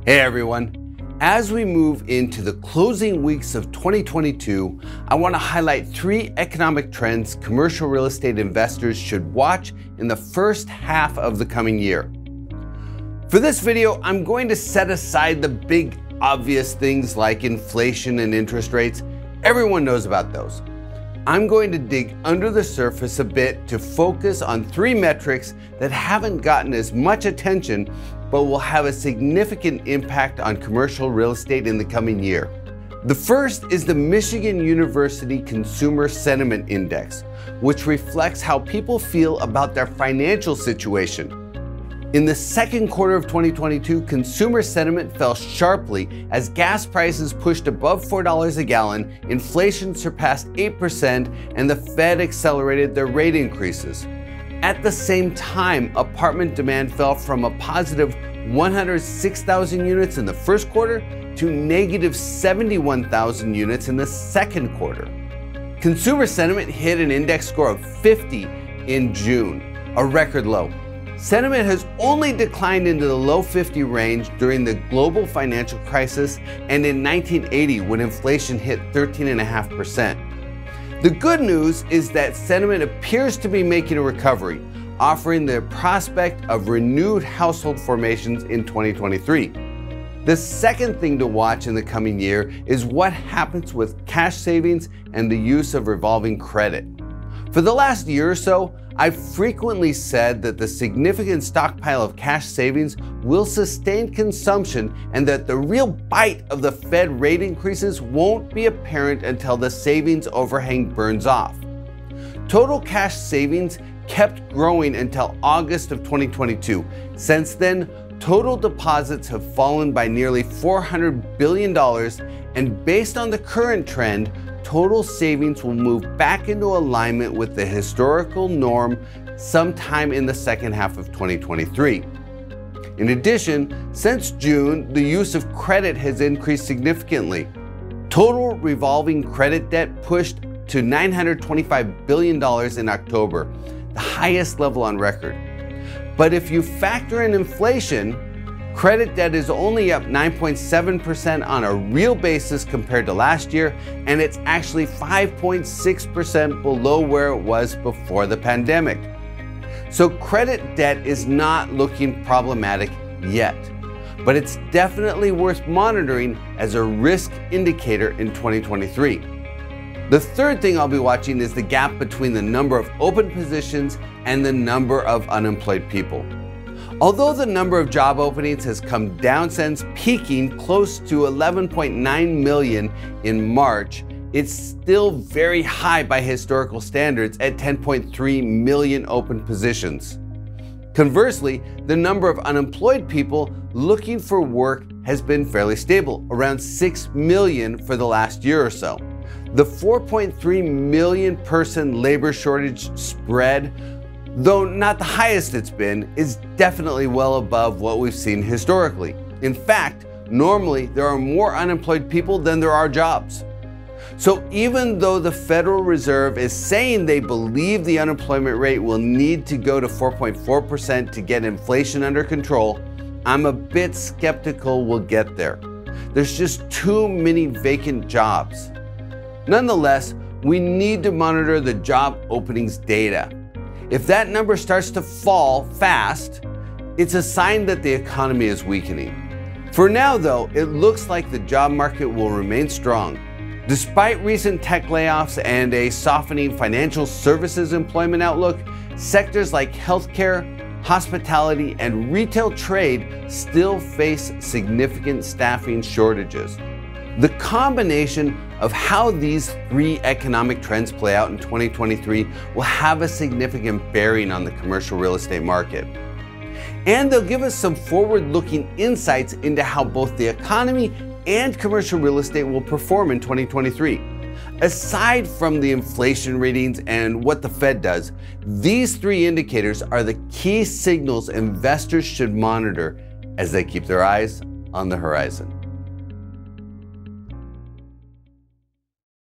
Hey everyone, as we move into the closing weeks of 2022, I want to highlight 3 economic trends commercial real estate investors should watch in the first half of the coming year. For this video, I'm going to set aside the big obvious things like inflation and interest rates. Everyone knows about those. I'm going to dig under the surface a bit to focus on 3 metrics that haven't gotten as much attention but will have a significant impact on commercial real estate in the coming year. The first is the Michigan University Consumer Sentiment Index, which reflects how people feel about their financial situation. In the second quarter of 2022, consumer sentiment fell sharply as gas prices pushed above $4 a gallon, inflation surpassed 8%, and the Fed accelerated their rate increases. At the same time, apartment demand fell from a positive 106,000 units in the first quarter to negative 71,000 units in the second quarter. Consumer sentiment hit an index score of 50 in June, a record low. Sentiment has only declined into the low 50 range during the global financial crisis and in 1980 when inflation hit 13.5%. The good news is that sentiment appears to be making a recovery, offering the prospect of renewed household formations in 2023. The second thing to watch in the coming year is what happens with cash savings and the use of revolving credit. For the last year or so, I've frequently said that the significant stockpile of cash savings will sustain consumption and that the real bite of the Fed rate increases won't be apparent until the savings overhang burns off. Total cash savings kept growing until August of 2022. Since then, total deposits have fallen by nearly $400 billion, and based on the current trend, total savings will move back into alignment with the historical norm sometime in the second half of 2023. In addition, since June, the use of credit has increased significantly. Total revolving credit debt pushed to $925 billion in October, the highest level on record. But if you factor in inflation, credit debt is only up 9.7% on a real basis compared to last year, and it's actually 5.6% below where it was before the pandemic. So credit debt is not looking problematic yet, but it's definitely worth monitoring as a risk indicator in 2023. The third thing I'll be watching is the gap between the number of open positions and the number of unemployed people. Although the number of job openings has come down since peaking close to 11.9 million in March, it's still very high by historical standards at 10.3 million open positions. Conversely, the number of unemployed people looking for work has been fairly stable, around 6 million for the last year or so. The 4.3 million person labor shortage spread, though not the highest it's been, is definitely well above what we've seen historically. In fact, normally there are more unemployed people than there are jobs. So even though the Federal Reserve is saying they believe the unemployment rate will need to go to 4.4% to get inflation under control, I'm a bit skeptical we'll get there. There's just too many vacant jobs. Nonetheless, we need to monitor the job openings data. If that number starts to fall fast, it's a sign that the economy is weakening. For now though, it looks like the job market will remain strong. Despite recent tech layoffs and a softening financial services employment outlook, sectors like healthcare, hospitality, and retail trade still face significant staffing shortages. The combination of how these 3 economic trends play out in 2023 will have a significant bearing on the commercial real estate market. And they'll give us some forward-looking insights into how both the economy and commercial real estate will perform in 2023. Aside from the inflation readings and what the Fed does, these 3 indicators are the key signals investors should monitor as they keep their eyes on the horizon.